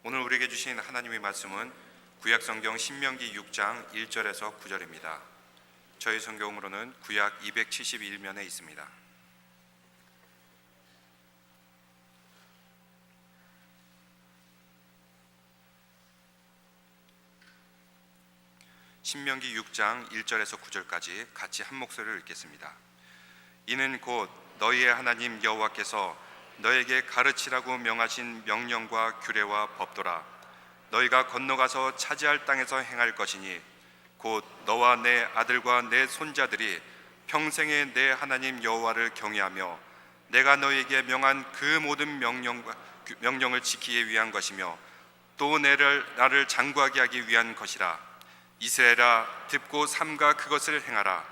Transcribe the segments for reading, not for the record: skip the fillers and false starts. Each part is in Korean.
오늘 우리에게 주신 하나님의 말씀은 구약성경 신명기 6장 1절에서 9절입니다. 저희 성경으로는 구약 271면에 있습니다. 신명기 6장 1절에서 9절까지 같이 한 목소리를 읽겠습니다. 이는 곧 너희의 하나님 여호와께서 너에게 가르치라고 명하신 명령과 규례와 법도라. 너희가 건너가서 차지할 땅에서 행할 것이니 곧 너와 내 아들과 내 손자들이 평생에 내 하나님 여호와를 경외하며 내가 너희에게 명한 그 모든 명령을 지키기 위한 것이며 또 나를 장구하게 하기 위한 것이라. 이스라엘아, 듣고 삼가 그것을 행하라.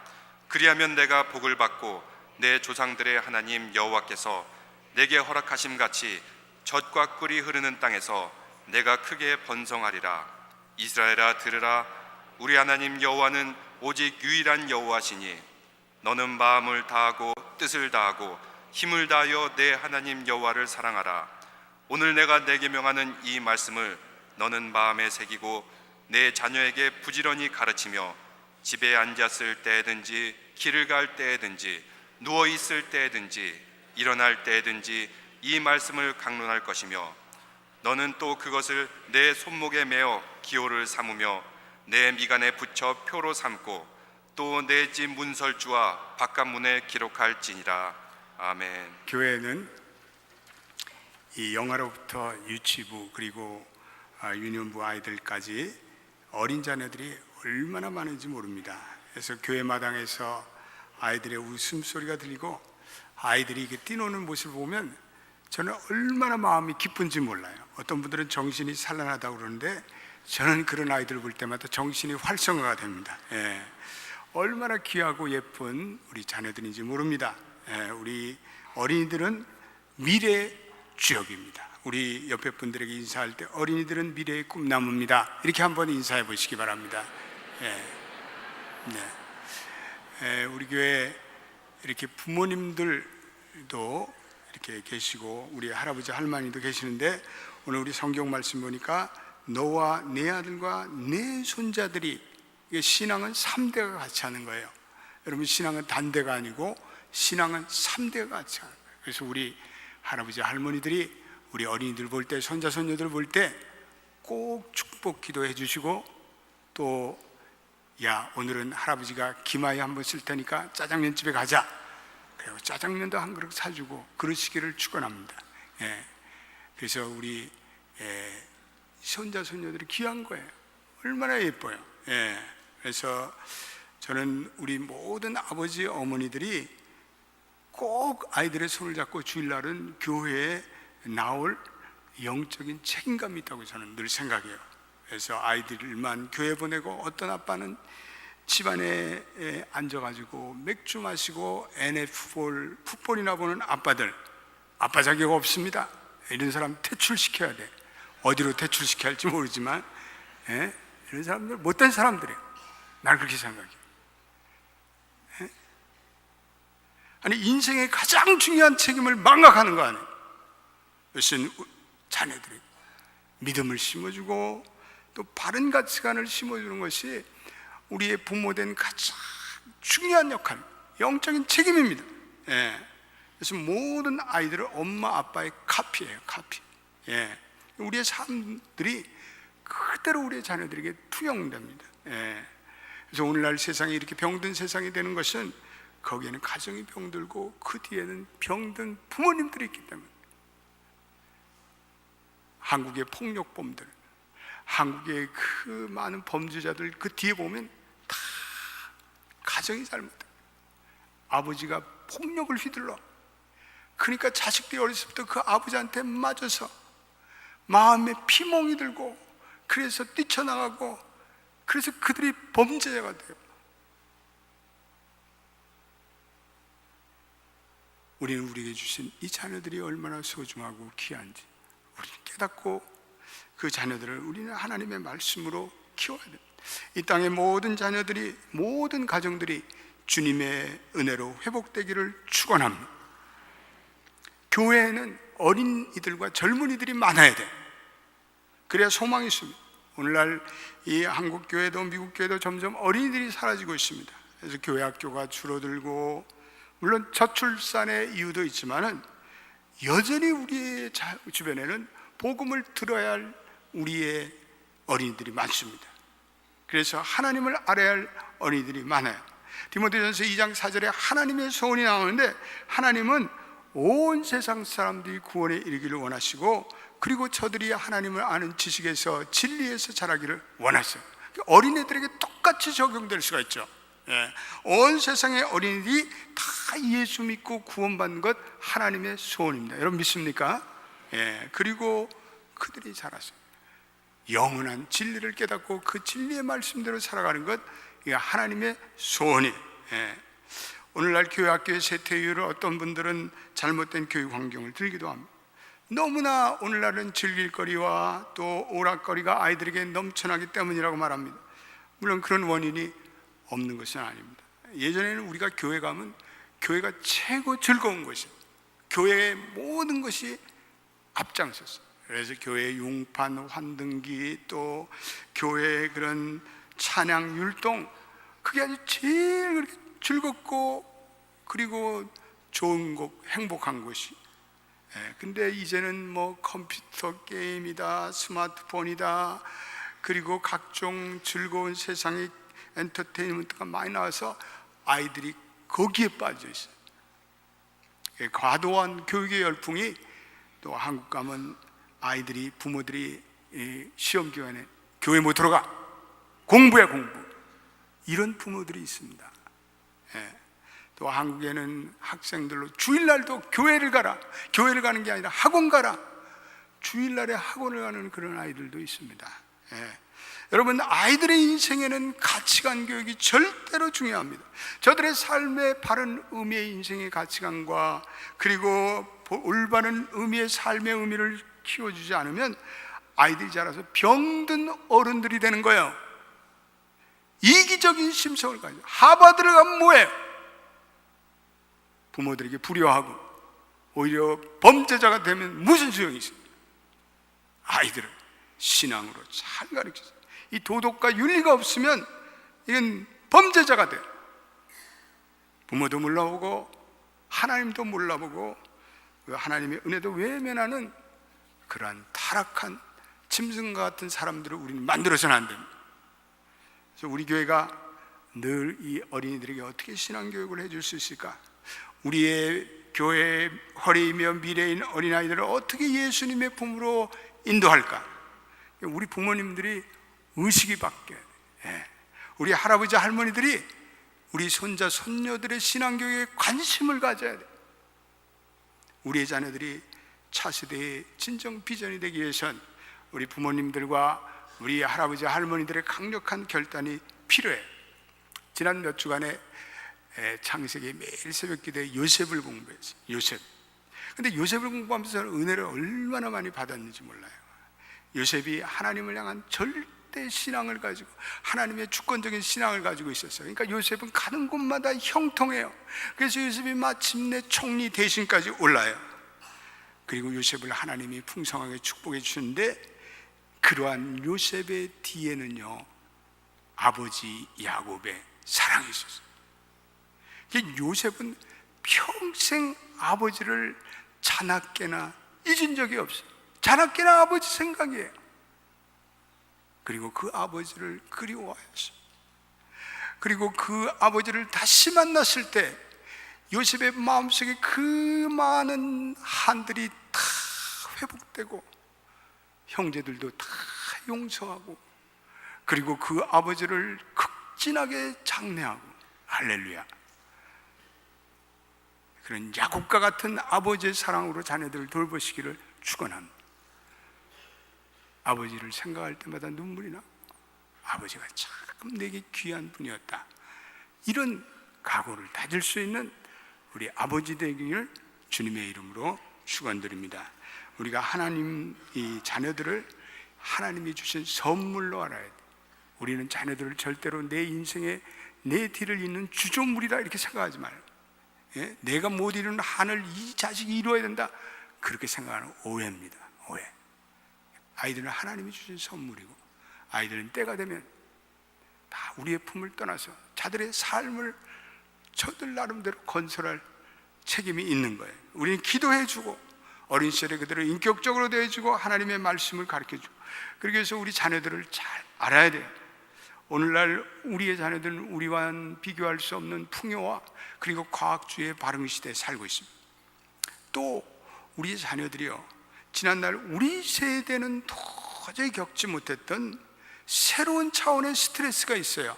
그리하면 내가 복을 받고 내 조상들의 하나님 여호와께서 내게 허락하심 같이 젖과 꿀이 흐르는 땅에서 내가 크게 번성하리라. 이스라엘아, 들으라. 우리 하나님 여호와는 오직 유일한 여호와시니 너는 마음을 다하고 뜻을 다하고 힘을 다하여 내 하나님 여호와를 사랑하라. 오늘 내가 내게 명하는 이 말씀을 너는 마음에 새기고 내 자녀에게 부지런히 가르치며 집에 앉았을 때든지 길을 갈 때든지 누워 있을 때든지 일어날 때든지 이 말씀을 강론할 것이며 너는 또 그것을 내 손목에 메어 기호를 삼으며 내 미간에 붙여 표로 삼고 또 내 집 문설주와 바깥문에 기록할지니라. 아멘. 교회는 이 영아로부터 유치부 그리고 유년부 아이들까지 어린 자녀들이 얼마나 많은지 모릅니다. 그래서 교회 마당에서 아이들의 웃음소리가 들리고 아이들이 이렇게 뛰노는 모습을 보면 저는 얼마나 마음이 기쁜지 몰라요. 어떤 분들은 정신이 산란하다고 그러는데 저는 그런 아이들을 볼 때마다 정신이 활성화가 됩니다. 얼마나 귀하고 예쁜 우리 자녀들인지 모릅니다. 우리 어린이들은 미래의 주역입니다. 우리 옆에 분들에게 인사할 때 어린이들은 미래의 꿈나무입니다. 이렇게 한번 인사해 보시기 바랍니다. 우리 교회 이렇게 부모님들도 이렇게 계시고 우리 할아버지 할머니도 계시는데 오늘 우리 성경 말씀 보니까 너와 내 아들과 내 손자들이, 신앙은 3대가 같이 하는 거예요. 여러분, 신앙은 단대가 아니고 신앙은 3대가 같이 하는 거예요. 그래서 우리 할아버지 할머니들이 우리 어린이들 볼 때, 손자 손녀들 볼 때 꼭 축복 기도해 주시고 또 야, 오늘은 할아버지가 김아이 한번 쓸 테니까 짜장면 집에 가자. 그리고 짜장면도 한 그릇 사주고 그러시기를 축원합니다. 그래서 우리 손자 손녀들이 귀한 거예요. 얼마나 예뻐요. 그래서 저는 우리 모든 아버지 어머니들이 꼭 아이들의 손을 잡고 주일날은 교회에 나올 영적인 책임감이 있다고 저는 늘 생각해요. 그래서 아이들만 교회 보내고 어떤 아빠는 집안에 앉아가지고 맥주 마시고 NFL 풋볼이나 보는 아빠들, 아빠 자격 없습니다. 이런 사람 퇴출시켜야 돼. 어디로 퇴출시켜야 할지 모르지만 이런 사람들 못된 사람들이에요. 난 그렇게 생각해요. 아니, 인생의 가장 중요한 책임을 망각하는 거 아니에요. 그것은 자녀들이 믿음을 심어주고 또 바른 가치관을 심어주는 것이 우리의 부모된 가장 중요한 역할, 영적인 책임입니다. 그래서 모든 아이들은 엄마 아빠의 카피예요. 카피. 우리의 삶들이 그대로 우리의 자녀들에게 투영됩니다. 그래서 오늘날 세상이 이렇게 병든 세상이 되는 것은 거기에는 가정이 병들고 그 뒤에는 병든 부모님들이 있기 때문에. 한국의 폭력범들, 한국의 그 많은 범죄자들 그 뒤에 보면 다 가정이 잘못돼. 아버지가 폭력을 휘둘러. 그러니까 자식들이 어렸을 때부터 그 아버지한테 맞아서 마음에 피멍이 들고 그래서 뛰쳐나가고 그래서 그들이 범죄자가 돼요. 우리는 우리에게 주신 이 자녀들이 얼마나 소중하고 귀한지 우리는 깨닫고 그 자녀들을 우리는 하나님의 말씀으로 키워야 됩니다. 이 땅의 모든 자녀들이, 모든 가정들이 주님의 은혜로 회복되기를 축원합니다. 교회에는 어린이들과 젊은이들이 많아야 돼. 그래야 소망이 있습니다. 오늘날 이 한국 교회도 미국 교회도 점점 어린이들이 사라지고 있습니다. 그래서 교회 학교가 줄어들고, 물론 저출산의 이유도 있지만은 여전히 우리의 주변에는 복음을 들어야 할 우리의 어린이들이 많습니다. 그래서 하나님을 알아야 할 어린이들이 많아요. 디모데전서 2장 4절에 하나님의 소원이 나오는데, 하나님은 온 세상 사람들이 구원에 이르기를 원하시고, 그리고 저들이 하나님을 아는 지식에서 진리에서 자라기를 원하세요. 어린애들에게 똑같이 적용될 수가 있죠. 온 세상의 어린이들이 다 예수 믿고 구원받는 것 하나님의 소원입니다. 여러분 믿습니까? 그리고 그들이 자라서 영원한 진리를 깨닫고 그 진리의 말씀대로 살아가는 것, 이게 하나님의 소원이에요. 오늘날 교회 학교의 세퇴 이유를 어떤 분들은 잘못된 교육 환경을 들기도 합니다. 너무나 오늘날은 즐길 거리와 또 오락거리가 아이들에게 넘쳐나기 때문이라고 말합니다. 물론 그런 원인이 없는 것은 아닙니다. 예전에는 우리가 교회 가면 교회가 최고 즐거운 것이에요. 교회의 모든 것이 앞장섰어요. 그래서 교회 용판, 환등기, 또 교회의 그런 찬양, 율동, 그게 아주 제일 즐겁고 그리고 좋은 곳, 행복한 곳이. 근데 이제는 뭐 컴퓨터 게임이다, 스마트폰이다, 그리고 각종 즐거운 세상의 엔터테인먼트가 많이 나와서 아이들이 거기에 빠져 있어요. 과도한 교육의 열풍이, 또 한국 가면 아이들이, 부모들이 시험 기간에 교회 못 들어가, 공부야 공부, 이런 부모들이 있습니다. 또 한국에는 학생들로 주일날도 교회를 가라, 교회를 가는 게 아니라 학원 가라, 주일날에 학원을 가는 그런 아이들도 있습니다. 여러분, 아이들의 인생에는 가치관 교육이 절대로 중요합니다. 저들의 삶의 바른 의미의 인생의 가치관과 그리고 올바른 의미의 삶의 의미를 키워주지 않으면 아이들이 자라서 병든 어른들이 되는 거예요. 이기적인 심성을 가지고 하버드를 가면 뭐예요? 부모들에게 불효하고 오히려 범죄자가 되면 무슨 소용이 있어요? 아이들을 신앙으로 잘 가르쳐서, 이 도덕과 윤리가 없으면 이건 범죄자가 돼요. 부모도 몰라보고 하나님도 몰라보고 그 하나님의 은혜도 외면하는 그러한 타락한 짐승과 같은 사람들을 우리는 만들어서는 안 됩니다. 그래서 우리 교회가 늘 이 어린이들에게 어떻게 신앙교육을 해줄 수 있을까? 우리의 교회의 허리이며 미래인 어린아이들을 어떻게 예수님의 품으로 인도할까? 우리 부모님들이 의식이 바뀌어야 돼. 우리 할아버지 할머니들이 우리 손자 손녀들의 신앙교육에 관심을 가져야 돼. 우리의 자녀들이 차세대의 진정 비전이 되기 위해선 우리 부모님들과 우리 할아버지 할머니들의 강력한 결단이 필요해. 지난 몇 주간에 창세기 매일 새벽 기도에 요셉을 공부했어요. 요셉. 근데 요셉을 공부하면서 저는 은혜를 얼마나 많이 받았는지 몰라요. 요셉이 하나님을 향한 절대 신앙을 가지고, 하나님의 주권적인 신앙을 가지고 있었어요. 그러니까 요셉은 가는 곳마다 형통해요. 그래서 요셉이 마침내 총리 대신까지 올라요. 그리고 요셉을 하나님이 풍성하게 축복해 주는데, 그러한 요셉의 뒤에는요, 아버지 야곱의 사랑이 있었어요. 요셉은 평생 아버지를 자나깨나 잊은 적이 없어요. 자나깨나 아버지 생각이에요. 그리고 그 아버지를 그리워하였어요. 그리고 그 아버지를 다시 만났을 때 요셉의 마음속에 그 많은 한들이 다 회복되고 형제들도 다 용서하고, 그리고 그 아버지를 극진하게 장래하고, 할렐루야. 그런 야곱과 같은 아버지의 사랑으로 자녀들을 돌보시기를 축원합니다. 아버지를 생각할 때마다 눈물이 나고, 아버지가 참 내게 귀한 분이었다, 이런 각오를 다질 수 있는 우리 아버지 되기를 주님의 이름으로 축원드립니다. 우리가 하나님, 이 자녀들을 하나님이 주신 선물로 알아야 돼. 우리는 자녀들을 절대로 내 인생에 내 뒤를 잇는 주종물이다 이렇게 생각하지 말아요. 내가 못 이루는 한을 이 자식이 이루어야 된다, 그렇게 생각하는 오해입니다. 오해. 아이들은 하나님이 주신 선물이고, 아이들은 때가 되면 다 우리의 품을 떠나서 자들의 삶을 저들 나름대로 건설할 책임이 있는 거예요. 우리는 기도해주고, 어린 시절에 그들을 인격적으로 대해주고, 하나님의 말씀을 가르쳐주고, 그렇게 해서 우리 자녀들을 잘 알아야 돼요. 오늘날 우리의 자녀들은 우리와는 비교할 수 없는 풍요와 그리고 과학주의의 발흥 시대에 살고 있습니다. 또 우리의 자녀들이요, 지난날 우리 세대는 도저히 겪지 못했던 새로운 차원의 스트레스가 있어요.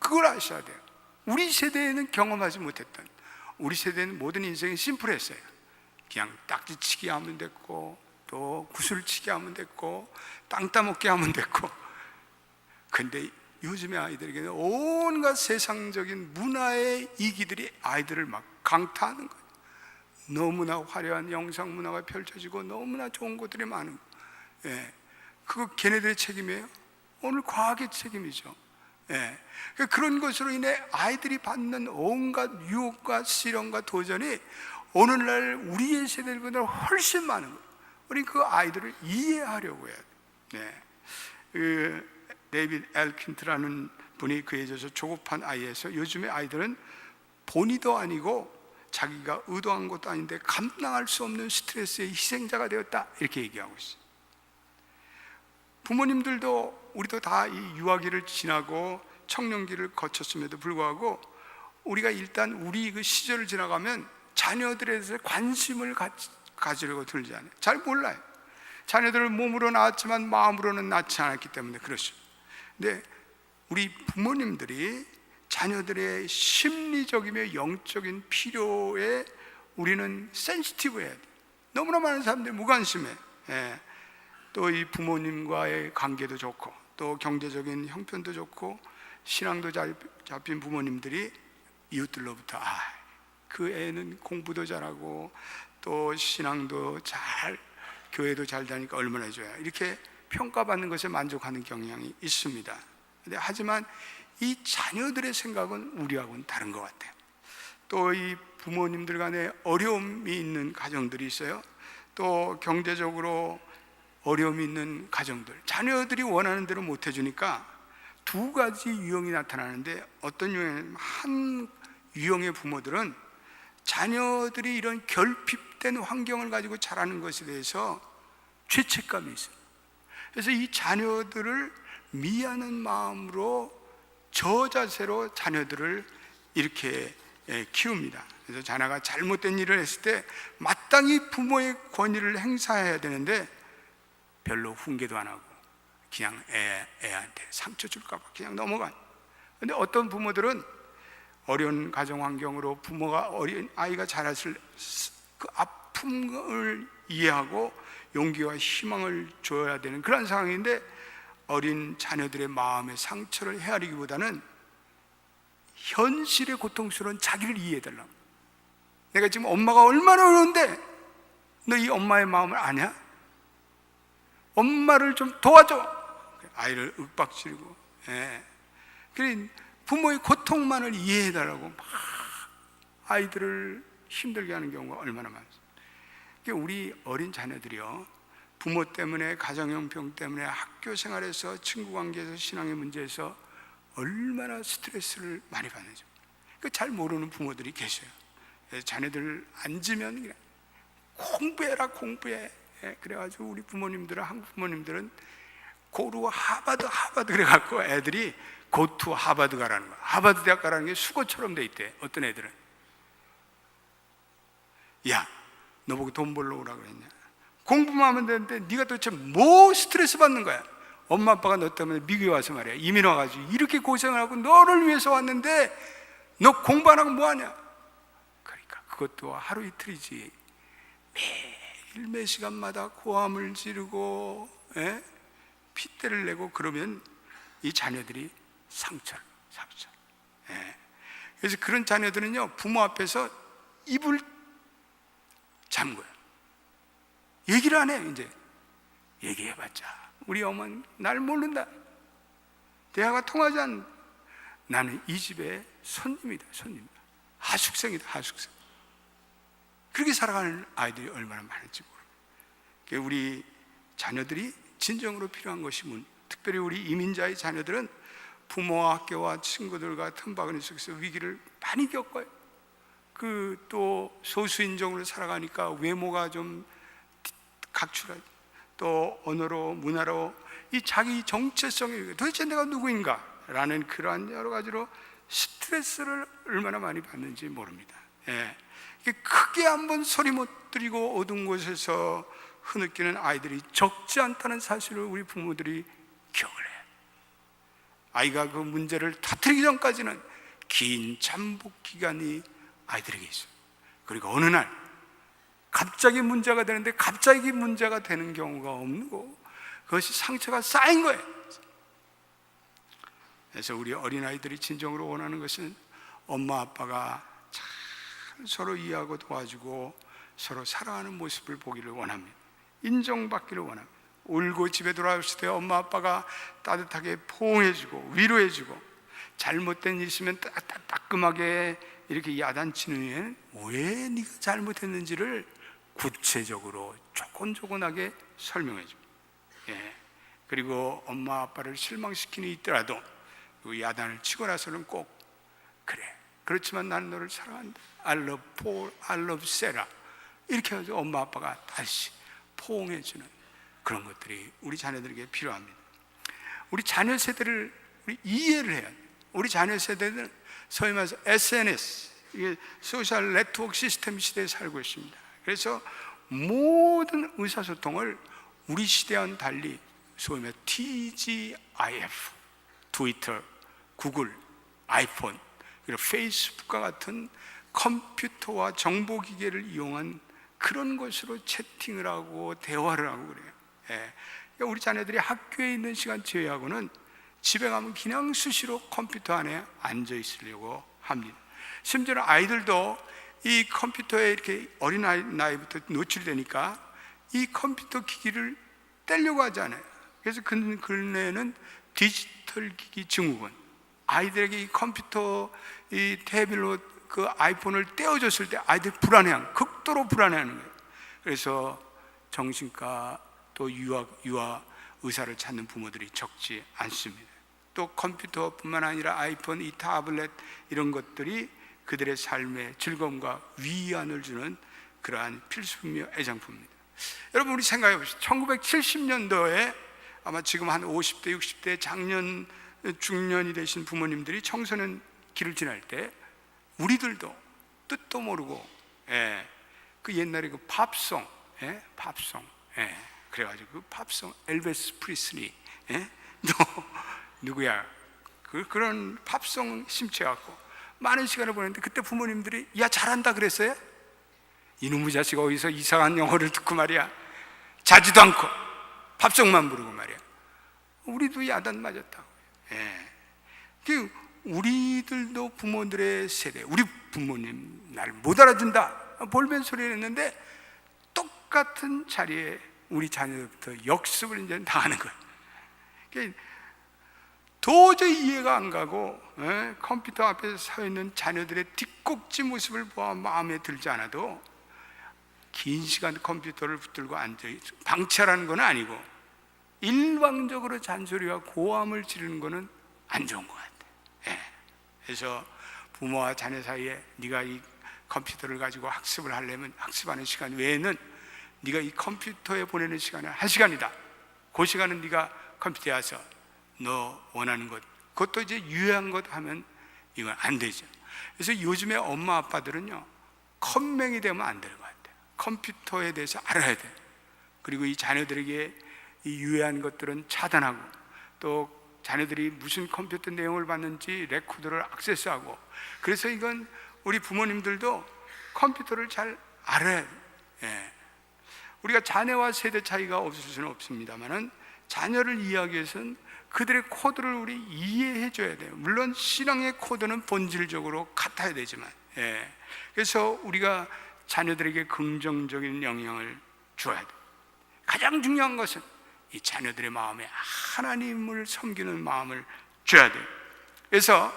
그걸 아셔야 돼요. 우리 세대에는 경험하지 못했던, 우리 세대는 모든 인생이 심플했어요. 그냥 딱지치기 하면 됐고, 또 구슬치기 하면 됐고, 땅 따먹기 하면 됐고. 근데 요즘의 아이들에게는 온갖 세상적인 문화의 이기들이 아이들을 막 강타하는 거예요. 너무나 화려한 영상 문화가 펼쳐지고 너무나 좋은 것들이 많은 거예요. 예. 그거 걔네들의 책임이에요? 오늘 과학의 책임이죠. 예. 그런 것으로 인해 아이들이 받는 온갖 유혹과 시련과 도전이 오늘날 우리의 세대들보다 훨씬 많은 거예요. 우리 그 아이들을 이해하려고 해야 돼요. 예. 데이빗 엘킨트라는 분이 그에 대해서 조급한 아이에서 요즘의 아이들은 본의도 아니고 자기가 의도한 것도 아닌데 감당할 수 없는 스트레스의 희생자가 되었다, 이렇게 얘기하고 있어요. 부모님들도 우리도 다 이 유아기를 지나고 청년기를 거쳤음에도 불구하고 우리가 일단 우리 그 시절을 지나가면 자녀들에 대해서 관심을 가지려고 들지 않아요. 잘 몰라요. 자녀들을 몸으로 낳았지만 마음으로는 낳지 않았기 때문에 그렇습니다. 근데 우리 부모님들이 자녀들의 심리적이며 영적인 필요에 우리는 센시티브해야 돼요. 너무나 많은 사람들이 무관심해. 예. 또 이 부모님과의 관계도 좋고, 또 경제적인 형편도 좋고, 신앙도 잘 잡힌 부모님들이 이웃들로부터 그 애는 공부도 잘하고 또 신앙도 잘, 교회도 잘 다니까 얼마나 해줘야, 이렇게 평가받는 것에 만족하는 경향이 있습니다. 근데 하지만 이 자녀들의 생각은 우리하고는 다른 것 같아요. 또 이 부모님들 간에 어려움이 있는 가정들이 있어요. 또 경제적으로 어려움이 있는 가정들, 자녀들이 원하는 대로 못 해주니까 두 가지 유형이 나타나는데, 어떤 유형이냐면 한 유형의 부모들은 자녀들이 이런 결핍된 환경을 가지고 자라는 것에 대해서 죄책감이 있어요. 그래서 이 자녀들을 미안한 마음으로 저자세로 자녀들을 이렇게 키웁니다. 그래서 자녀가 잘못된 일을 했을 때 마땅히 부모의 권위를 행사해야 되는데 별로 훈계도 안 하고 그냥 애한테 상처 줄까 봐 그냥 넘어가요. 근데 어떤 부모들은 어려운 가정 환경으로 부모가 어린 아이가 자랐을 그 아픔을 이해하고 용기와 희망을 줘야 되는 그런 상황인데, 어린 자녀들의 마음의 상처를 헤아리기보다는 현실의 고통스러운 자기를 이해해달라고. 내가 지금 엄마가 얼마나 어려운데 너 이 엄마의 마음을 아냐? 엄마를 좀 도와줘. 아이를 윽박지르고, 그래 부모의 고통만을 이해해달라고 막 아이들을 힘들게 하는 경우가 얼마나 많습니다. 우리 어린 자녀들이요, 부모 때문에, 가정형편 때문에, 학교 생활에서, 친구 관계에서, 신앙의 문제에서 얼마나 스트레스를 많이 받는지 잘 모르는 부모들이 계셔요. 자녀들 앉으면 그냥 공부해라 공부해. 그래가지고 우리 부모님들은, 한국 부모님들은 고루 하버드 그래갖고 애들이 고투 하버드 가라는 거야. 하버드 대학 가라는 게 수고처럼 돼 있대. 어떤 애들은 야, 너 보고 돈 벌러 오라고 그랬냐? 공부만 하면 되는데 네가 도대체 뭐 스트레스 받는 거야? 엄마 아빠가 너 때문에 미국에 와서 말이야, 이민 와가지고 이렇게 고생을 하고 너를 위해서 왔는데 너 공부 안 하고 뭐하냐? 그러니까 그것도 하루 이틀이지 매일 매 시간마다 고함을 지르고 핏대를 내고 그러면 이 자녀들이 상처를. 그래서 그런 자녀들은요, 부모 앞에서 입을 잠궈요. 얘기를 안 해요. 이제 얘기해봤자 우리 어머니 날 모른다, 대화가 통하지 않는다, 나는 이 집의 손님이다. 하숙생이다. 그렇게 살아가는 아이들이 얼마나 많은지 모릅니다. 우리 자녀들이 진정으로 필요한 것이 특별히 우리 이민자의 자녀들은 부모와 학교와 친구들과 틈바구니 속에서 위기를 많이 겪어요. 또 소수인종으로 살아가니까 외모가 좀 각출하죠. 또 언어로, 문화로 이 자기 정체성이 도대체 내가 누구인가 라는 그러한 여러 가지로 스트레스를 얼마나 많이 받는지 모릅니다. 크게 한번 소리 못 들이고 어두운 곳에서 흐느끼는 아이들이 적지 않다는 사실을 우리 부모들이 기억을 해요. 아이가 그 문제를 터뜨리기 전까지는 긴 잠복 기간이 아이들에게 있어요. 그리고 어느 날 갑자기 문제가 되는데 갑자기 문제가 되는 경우가 없는 거고, 그것이 상처가 쌓인 거예요. 그래서 우리 어린아이들이 진정으로 원하는 것은 엄마 아빠가 잘 서로 이해하고 도와주고 서로 살아가는 모습을 보기를 원합니다. 인정받기를 원합니다. 울고 집에 돌아왔을 때 엄마 아빠가 따뜻하게 포옹해주고 위로해주고, 잘못된 일 있으면 따끔하게 이렇게 야단치는 후에는 왜 네가 잘못했는지를 구체적으로 조곤조곤하게 설명해줍니다. 그리고 엄마 아빠를 실망시키는 있더라도 그 야단을 치고 나서는 꼭 그래, 그렇지만 나는 너를 사랑한다, I love Paul, I love Sarah, 이렇게 해서 엄마 아빠가 다시 포옹해주는 그런 것들이 우리 자녀들에게 필요합니다. 우리 자녀 세대를 우리 이해를 해야 돼요. 우리 자녀 세대는 소위 말해서 SNS, 이게 소셜 네트워크 시스템 시대에 살고 있습니다. 그래서 모든 의사소통을 우리 시대와는 달리 소위 말해서 TGIF, 트위터, 구글, 아이폰, 그리고 페이스북과 같은 컴퓨터와 정보기계를 이용한 그런 것으로 채팅을 하고 대화를 하고 그래요. 그러니까 우리 자녀들이 학교에 있는 시간 제외하고는 집에 가면 그냥 수시로 컴퓨터 안에 앉아 있으려고 합니다. 심지어는 아이들도 이 컴퓨터에 이렇게 어린 나이부터 노출되니까 이 컴퓨터 기기를 떼려고 하지 않아요. 그래서 근래에는 디지털 기기 증후군, 아이들에게 이 컴퓨터, 이 태블릿, 그 아이폰을 떼어줬을 때 아이들이 극도로 불안해하는 거예요. 그래서 정신과 또 유아 의사를 찾는 부모들이 적지 않습니다. 또 컴퓨터뿐만 아니라 아이폰, 이 타블렛, 이런 것들이 그들의 삶의 즐거움과 위안을 주는 그러한 필수품이며 애장품입니다. 여러분, 우리 생각해 보시죠. 1970년도에 아마 지금 한 50대, 60대 작년, 중년이 되신 부모님들이 청소년 길을 지날 때 우리들도 뜻도 모르고 그 옛날에 그 팝송, 그래가지고 그 팝송, 엘비스 프리슬리, 너 누구야? 그런 팝송 심취해갖고 많은 시간을 보냈는데, 그때 부모님들이 야 잘한다 그랬어요? 이놈의 자식 어디서 이상한 영어를 듣고 말이야, 자지도 않고 팝송만 부르고 말이야. 우리도 야단 맞았다고. 우리들도 부모들의 세대, 우리 부모님 날 못 알아준다 볼멘 소리를 했는데 똑같은 자리에 우리 자녀들부터 역습을 이제 당하는 거예요. 도저히 이해가 안 가고 컴퓨터 앞에서 서 있는 자녀들의 뒷꼭지 모습을 보아 마음에 들지 않아도 긴 시간 컴퓨터를 붙들고 앉아 방치하라는 건 아니고 일방적으로 잔소리와 고함을 지르는 거는 안 좋은 것 같아요. 그래서 부모와 자녀 사이에 네가 이 컴퓨터를 가지고 학습을 하려면 학습하는 시간 외에는 네가 이 컴퓨터에 보내는 시간은 1시간이다. 그 시간은 네가 컴퓨터에 와서 너 원하는 것, 그것도 이제 유해한 것 하면 이건 안 되죠. 그래서 요즘에 엄마 아빠들은요, 컴맹이 되면 안 되는 것 같아요. 컴퓨터에 대해서 알아야 돼요. 그리고 이 자녀들에게 이 유해한 것들은 차단하고, 또 자녀들이 무슨 컴퓨터 내용을 봤는지 레코더를 액세스하고, 그래서 이건 우리 부모님들도 컴퓨터를 잘 알아야 돼요. 우리가 자녀와 세대 차이가 없을 수는 없습니다만은 자녀를 이해하기 위해서는 그들의 코드를 우리 이해해 줘야 돼요. 물론 신앙의 코드는 본질적으로 같아야 되지만, 그래서 우리가 자녀들에게 긍정적인 영향을 줘야 돼요. 가장 중요한 것은 이 자녀들의 마음에 하나님을 섬기는 마음을 줘야 돼요. 그래서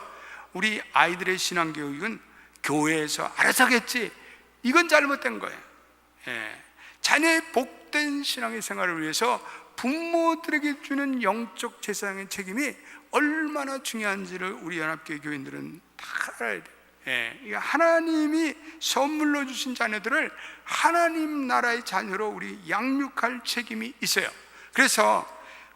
우리 아이들의 신앙교육은 교회에서 알아서 하겠지, 이건 잘못된 거예요. 자녀의 복된 신앙의 생활을 위해서 부모들에게 주는 영적 재산의 책임이 얼마나 중요한지를 우리 연합교회 교인들은 다 알아야 돼요. 예, 하나님이 선물로 주신 자녀들을 하나님 나라의 자녀로 우리 양육할 책임이 있어요. 그래서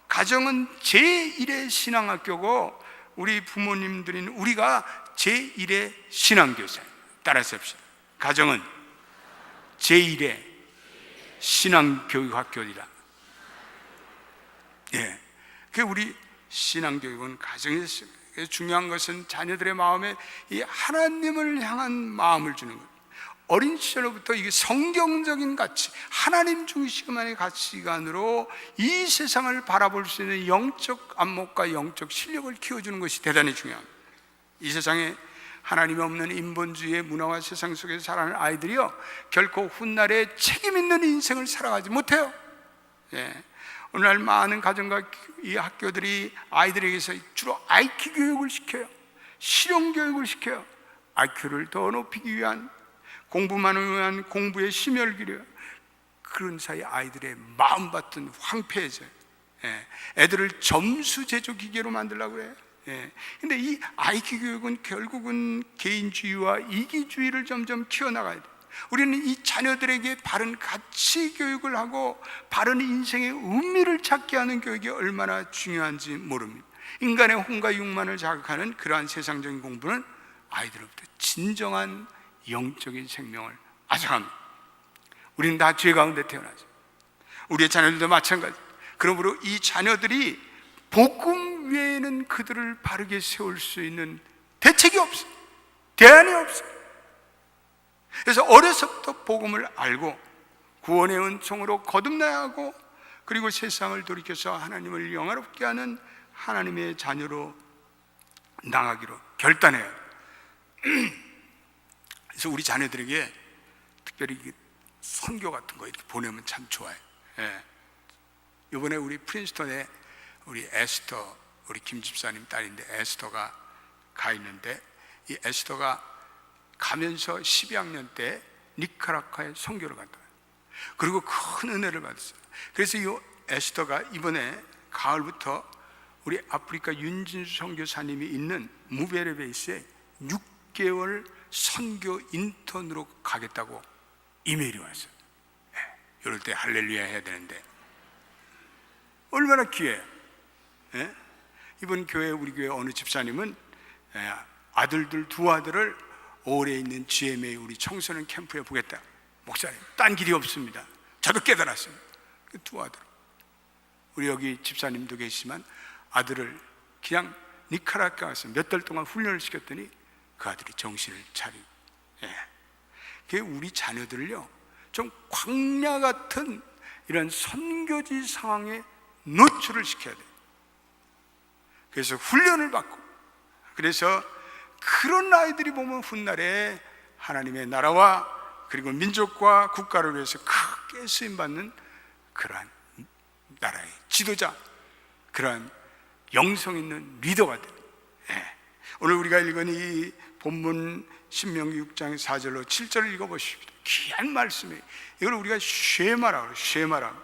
가정은 제1의 신앙학교고 우리 부모님들인 우리가 제1의 신앙교사예요. 따라서 합시다. 가정은 제1의 신앙교육학교이다. 예, 그 우리 신앙교육은 가정에서 있습니다. 중요한 것은 자녀들의 마음에 이 하나님을 향한 마음을 주는 것. 어린 시절부터 이게 성경적인 가치, 하나님 중심만의 가치관으로 이 세상을 바라볼 수 있는 영적 안목과 영적 실력을 키워주는 것이 대단히 중요합니다. 이 세상에 하나님이 없는 인본주의의 문화와 세상 속에서 살아가는 아이들이요, 결코 훗날에 책임 있는 인생을 살아가지 못해요. 예. 오늘날 많은 가정과 이 학교들이 아이들에게서 주로 IQ 교육을 시켜요. 실용 교육을 시켜요. IQ를 더 높이기 위한, 공부만을 위한 공부의 심혈기려. 그런 사이 아이들의 마음밭은 황폐해져요. 예. 애들을 점수 제조 기계로 만들려고 해요. 예. 근데 이 IQ 교육은 결국은 개인주의와 이기주의를 점점 키워나가야 돼요. 우리는 이 자녀들에게 바른 가치 교육을 하고 바른 인생의 의미를 찾게 하는 교육이 얼마나 중요한지 모릅니다. 인간의 혼과 육만을 자극하는 그러한 세상적인 공부는 아이들로부터 진정한 영적인 생명을 앗아갑니다. 우리는 다 죄 가운데 태어나죠. 우리의 자녀들도 마찬가지. 그러므로 이 자녀들이 복음 외에는 그들을 바르게 세울 수 있는 대책이 없어요. 대안이 없어요. 그래서 어려서부터 복음을 알고 구원의 은총으로 거듭나야 하고, 그리고 세상을 돌이켜서 하나님을 영화롭게 하는 하나님의 자녀로 나가기로 결단해야 해요. 그래서 우리 자녀들에게 특별히 선교 같은 거 이렇게 보내면 참 좋아요. 예. 이번에 우리 프린스턴에 우리 에스터, 우리 김 집사님 딸인데 에스터가 가 있는데, 이 에스터가 가면서 12학년 때 니카라과에 선교를 갔다. 그리고 큰 은혜를 받았어요. 그래서 이 에스터가 이번에 가을부터 우리 아프리카 윤진수 선교사님이 있는 무베레 베이스에 6개월 선교 인턴으로 가겠다고 이메일이 왔어요. 네, 이럴 때 할렐루야 해야 되는데 얼마나 귀해요. 네? 이번 교회, 우리 교회 어느 집사님은 아들들 두 아들을 올해 있는 GMA 우리 청소년 캠프에 보겠다. 목사님, 딴 길이 없습니다. 저도 깨달았습니다. 두 아들, 우리 여기 집사님도 계시지만 아들을 그냥 니카라과 가서 몇 달 동안 훈련을 시켰더니 그 아들이 정신을 차리고, 그게 우리 자녀들을요 좀 광야 같은 이런 선교지 상황에 노출을 시켜야 돼요. 그래서 훈련을 받고, 그래서 그런 아이들이 보면 훗날에 하나님의 나라와 그리고 민족과 국가를 위해서 크게 쓰임받는 그러한 나라의 지도자, 그러한 영성 있는 리더가 돼요. 오늘 우리가 읽은 이 본문 신명기 6장 4절로 7절을 읽어보십시오. 귀한 말씀이에요. 이걸 우리가 쉐마라고 해요. 쉐마라고.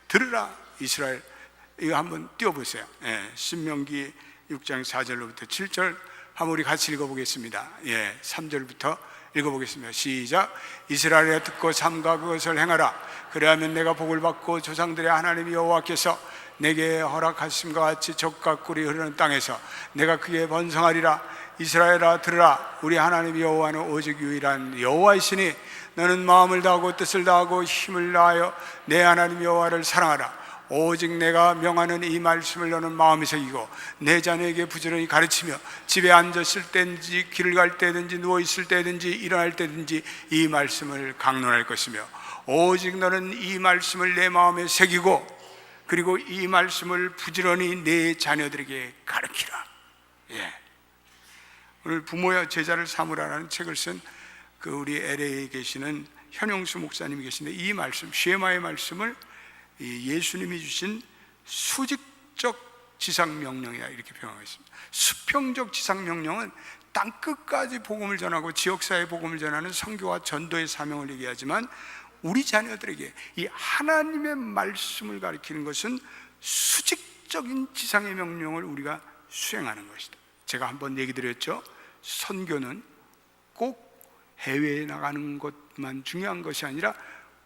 들으라 이스라엘. 이거 한번 띄워보세요. 신명기 6장 4절로부터 7절 한번 우리 같이 읽어보겠습니다. 3절부터 읽어보겠습니다. 시작. 이스라엘에 듣고 삼가 그것을 행하라. 그래야면 내가 복을 받고 조상들의 하나님 여호와께서 내게 허락하심과 같이 적과 꿀이 흐르는 땅에서 내가 그에 번성하리라. 이스라엘아 들으라. 우리 하나님 여호와는 오직 유일한 여호와이시니 너는 마음을 다하고 뜻을 다하고 힘을 다하여 내 하나님 여호와를 사랑하라. 오직 내가 명하는 이 말씀을 너는 마음에 새기고 내 자녀에게 부지런히 가르치며 집에 앉았을 때든지 길을 갈 때든지 누워있을 때든지 일어날 때든지 이 말씀을 강론할 것이며, 오직 너는 이 말씀을 내 마음에 새기고 그리고 이 말씀을 부지런히 내 자녀들에게 가르치라. 오늘 부모여 제자를 삼으라라는 책을 쓴 그 우리 LA에 계시는 현용수 목사님이 계신데, 이 말씀 쉐마의 말씀을 예수님이 주신 수직적 지상명령이다 이렇게 표현하겠습니다. 수평적 지상명령은 땅끝까지 복음을 전하고 지역사회 복음을 전하는 선교와 전도의 사명을 얘기하지만, 우리 자녀들에게 이 하나님의 말씀을 가르치는 것은 수직적인 지상의 명령을 우리가 수행하는 것이다. 제가 한번 얘기 드렸죠. 선교는 꼭 해외에 나가는 것만 중요한 것이 아니라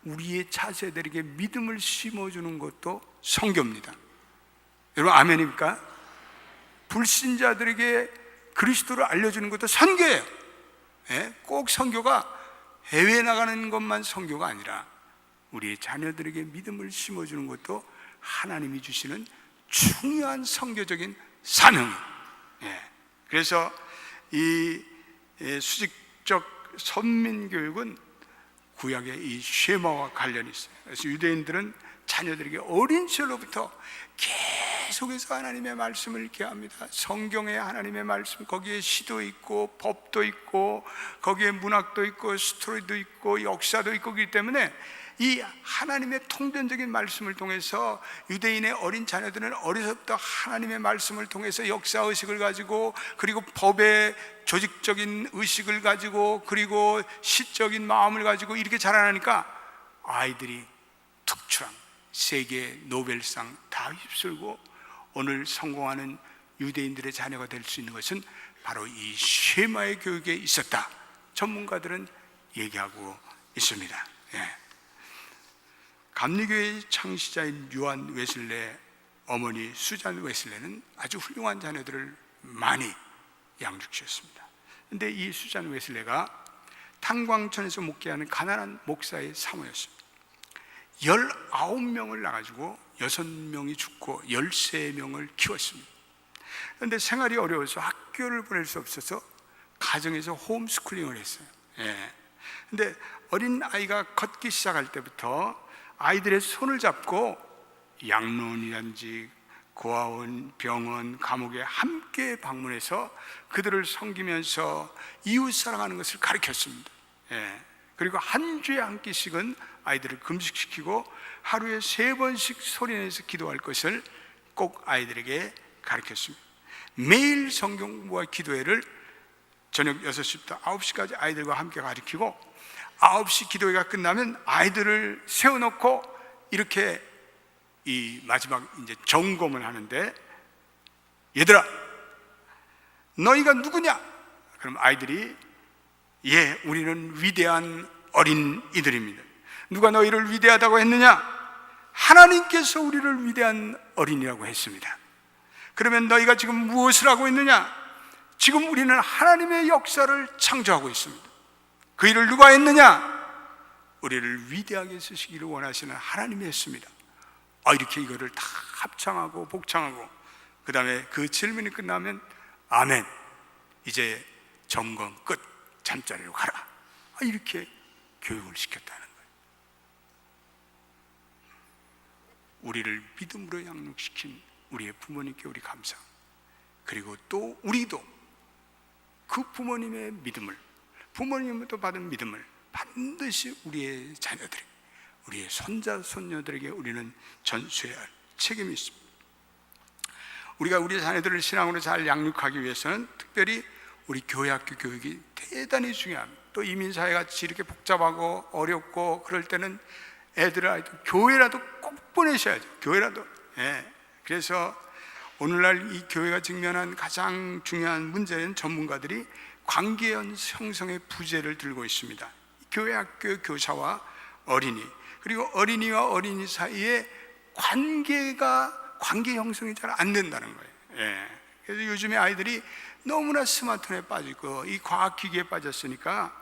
우리의 차세들에게 믿음을 심어주는 것도 선교입니다. 여러분 아멘입니까? 불신자들에게 그리스도를 알려주는 것도 선교예요. 꼭 선교가 해외에 나가는 것만 선교가 아니라 우리의 자녀들에게 믿음을 심어주는 것도 하나님이 주시는 중요한 선교적인 사명이에요. 그래서 이 수직적 선민교육은 구약의 이 쉐마와 관련이 있어요. 그래서 유대인들은 자녀들에게 어린 시절로부터 계속해서 하나님의 말씀을 읽게 합니다. 성경에 하나님의 말씀, 거기에 시도 있고 법도 있고 거기에 문학도 있고 스토리도 있고 역사도 있고 그렇기 때문에 이 하나님의 통전적인 말씀을 통해서 유대인의 어린 자녀들은 어려서부터 하나님의 말씀을 통해서 역사의식을 가지고 그리고 법의 조직적인 의식을 가지고 그리고 시적인 마음을 가지고 이렇게 자라나니까 아이들이 특출한 세계 노벨상 다 휩쓸고 오늘 성공하는 유대인들의 자녀가 될 수 있는 것은 바로 이 쉐마의 교육에 있었다. 전문가들은 얘기하고 있습니다. 감리교의 창시자인 요한 웨슬레 어머니 수잔 웨슬레는 아주 훌륭한 자녀들을 많이 양육시켰습니다. 그런데 이 수잔 웨슬레가 탄광천에서 목회하는 가난한 목사의 사모였습니다. 19명을 낳아가지고 6명이 죽고 13명을 키웠습니다. 그런데 생활이 어려워서 학교를 보낼 수 없어서 가정에서 홈스쿨링을 했어요. 그런데 어린 아이가 걷기 시작할 때부터 아이들의 손을 잡고 양로원이란지 고아원, 병원, 감옥에 함께 방문해서 그들을 섬기면서 이웃 사랑하는 것을 가르쳤습니다. 그리고 한 주에 한 끼씩은 아이들을 금식시키고 하루에 3번씩 소리내서 기도할 것을 꼭 아이들에게 가르쳤습니다. 매일 성경 공부와 기도회를 저녁 6시부터 9시까지 아이들과 함께 가르치고 9시 기도회가 끝나면 아이들을 세워놓고 이렇게 이 마지막 이제 점검을 하는데, 얘들아 너희가 누구냐? 그럼 아이들이 우리는 위대한 어린이들입니다. 누가 너희를 위대하다고 했느냐? 하나님께서 우리를 위대한 어린이라고 했습니다. 그러면 너희가 지금 무엇을 하고 있느냐? 지금 우리는 하나님의 역사를 창조하고 있습니다. 그 일을 누가 했느냐? 우리를 위대하게 쓰시기를 원하시는 하나님이 했습니다. 이렇게 이거를 다 합창하고 복창하고 그 다음에 그 질문이 끝나면 아멘, 이제 점검 끝, 잠자리로 가라, 이렇게 교육을 시켰다는 거예요. 우리를 믿음으로 양육시킨 우리의 부모님께 우리 감사, 그리고 또 우리도 그 부모님의 믿음을, 부모님부터 받은 믿음을 반드시 우리의 자녀들에게, 우리의 손자 손녀들에게 우리는 전수해야 할 책임이 있습니다. 우리가 우리 자녀들을 신앙으로 잘 양육하기 위해서는 특별히 우리 교회학교 교육이 대단히 중요합니다. 또 이민사회같이 이렇게 복잡하고 어렵고 그럴 때는 애들을 교회라도 꼭 보내셔야죠. 교회라도. 그래서 오늘날 이 교회가 직면한 가장 중요한 문제는 전문가들이 관계 형성의 부재를 들고 있습니다. 교회학교 교사와 어린이, 그리고 어린이와 어린이 사이에 관계 형성이 잘 안 된다는 거예요. 그래서 요즘에 아이들이 너무나 스마트폰에 빠지고 이 과학기기에 빠졌으니까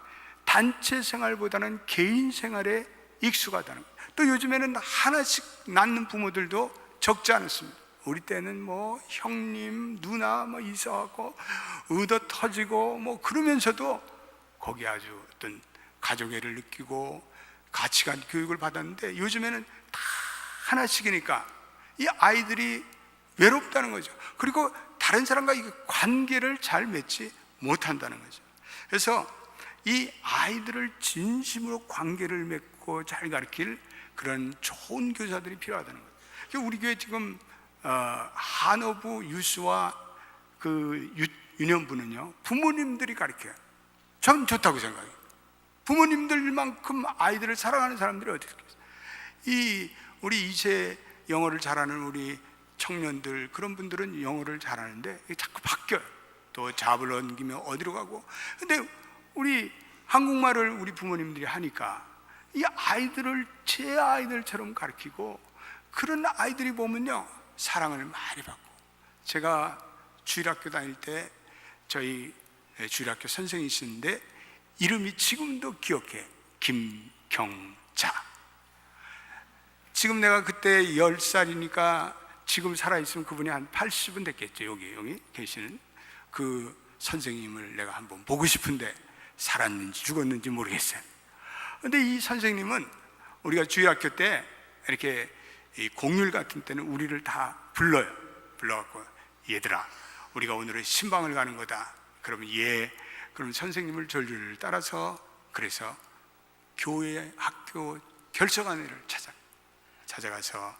단체 생활보다는 개인 생활에 익숙하다는 거예요. 또 요즘에는 하나씩 낳는 부모들도 적지 않습니다. 우리 때는 뭐 형님, 누나 뭐 있어갖고 의도 터지고 뭐 그러면서도 거기 아주 어떤 가족애를 느끼고 가치관 교육을 받았는데, 요즘에는 다 하나씩이니까 이 아이들이 외롭다는 거죠. 그리고 다른 사람과 이 관계를 잘 맺지 못한다는 거죠. 그래서 이 아이들을 진심으로 관계를 맺고 잘 가르칠 그런 좋은 교사들이 필요하다는 거예요. 우리 교회 지금 한어부 유스와 그 유년부는요 부모님들이 가르쳐요. 전 좋다고 생각해요. 부모님들만큼 아이들을 사랑하는 사람들이 어디 있겠어요? 우리 이제 영어를 잘하는 우리 청년들, 그런 분들은 영어를 잘하는데 자꾸 바뀌어요. 또 잡을 옮기면 어디로 가고. 근데 우리 한국말을 우리 부모님들이 하니까 이 아이들을 제 아이들처럼 가르치고, 그런 아이들이 보면요 사랑을 많이 받고. 제가 주일학교 다닐 때 저희 주일학교 선생님이 있었는데 이름이 지금도 기억해. 김경자. 지금 내가 그때 10살이니까 지금 살아있으면 그분이 한 80은 됐겠죠. 여기 계시는 그 선생님을 내가 한번 보고 싶은데 살았는지 죽었는지 모르겠어요. 근데 이 선생님은 우리가 주일학교 때 이렇게 이 공휴일 같은 때는 우리를 다 불러갖고, 얘들아 우리가 오늘은 신방을 가는 거다. 그러면 그럼 선생님을 졸졸 따라서, 그래서 교회 학교 결석안회를 찾아가서,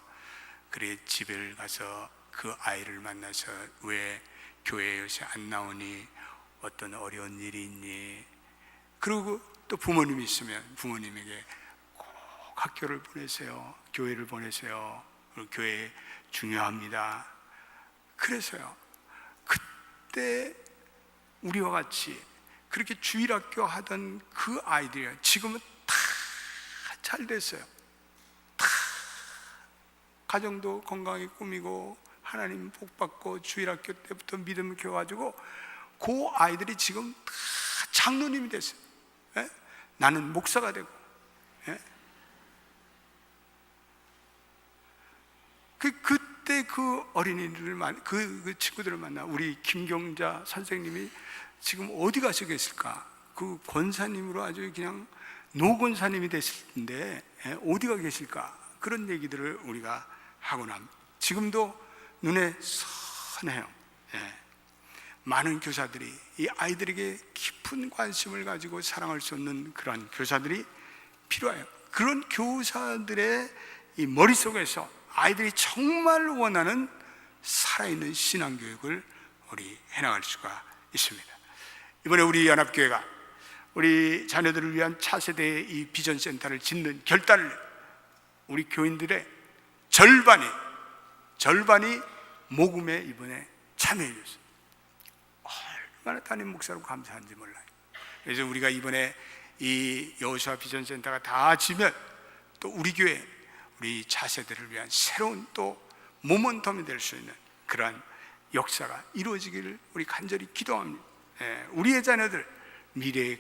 그래 집에 가서 그 아이를 만나서 왜 교회에 요새 안 나오니, 어떤 어려운 일이 있니, 그리고 또 부모님이 있으면 부모님에게 꼭 학교를 보내세요, 교회를 보내세요, 교회 중요합니다. 그래서요 그때 우리와 같이 그렇게 주일학교 하던 그 아이들이 지금은 다 잘 됐어요. 다 가정도 건강히 꾸미고 하나님 복 받고 주일학교 때부터 믿음을 키워가지고 그 아이들이 지금 다 장로님이 됐어요. 예? 나는 목사가 되고. 예? 그때 그 어린이들을 그 친구들을 만나 우리 김경자 선생님이 지금 어디 가서 계실까? 그 권사님으로 아주 그냥 노권사님이 됐을 텐데 어디가 계실까? 그런 얘기들을 우리가 하고 납니다. 지금도 눈에 선해요. 많은 교사들이 이 아이들에게 깊은 관심을 가지고 사랑할 수 없는 그러한 교사들이 필요해요. 그런 교사들의 이 머릿속에서 아이들이 정말 원하는 살아있는 신앙교육을 우리 해나갈 수가 있습니다. 이번에 우리 연합교회가 우리 자녀들을 위한 차세대의 이 비전센터를 짓는 결단을 우리 교인들의 절반이 모금에 이번에 참여해 줬어요. 얼마나 담임 목사로 감사한지 몰라요. 그래서 우리가 이번에 이 여호수아 비전센터가 다 지면 또 우리 교회 우리 차세대를 위한 새로운 또 모멘텀이 될 수 있는 그러한 역사가 이루어지기를 우리 간절히 기도합니다. 우리의 자녀들 미래의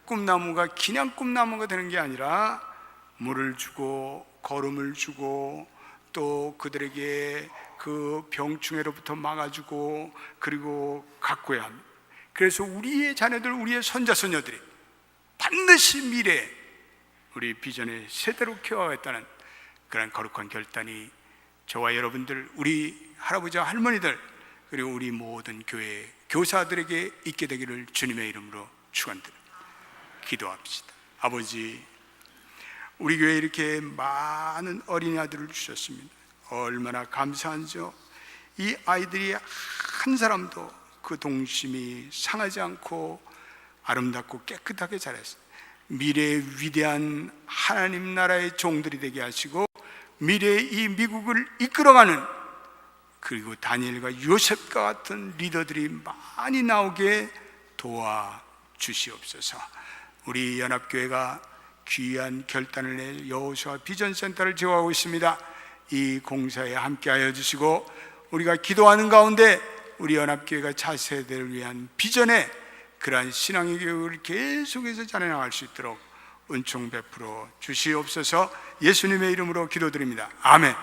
꿈나무가 그냥 꿈나무가 되는 게 아니라 물을 주고 거름을 주고 또 그들에게 그 병충해로부터 막아주고 그리고 가꿔야 합니다. 그래서 우리의 자녀들, 우리의 손자손녀들이 반드시 미래에 우리 비전의 세대로 키워가겠다는 그런 거룩한 결단이 저와 여러분들, 우리 할아버지와 할머니들, 그리고 우리 모든 교회 교사들에게 있게 되기를 주님의 이름으로 축원드립니다. 기도합시다. 아버지, 우리 교회에 이렇게 많은 어린이 아들을 주셨습니다. 얼마나 감사한지요. 이 아이들이 한 사람도 그 동심이 상하지 않고 아름답고 깨끗하게 자랐습니다. 미래의 위대한 하나님 나라의 종들이 되게 하시고 미래의 이 미국을 이끌어가는, 그리고 다니엘과 요셉과 같은 리더들이 많이 나오게 도와주시옵소서. 우리 연합교회가 귀한 결단을 내 여호수아 비전센터를 제공하고 있습니다. 이 공사에 함께하여 주시고 우리가 기도하는 가운데 우리 연합교회가 차세대를 위한 비전의 그러한 신앙의 교육을 계속해서 잘해나갈 수 있도록 은총 베풀어 주시옵소서. 예수님의 이름으로 기도드립니다. 아멘.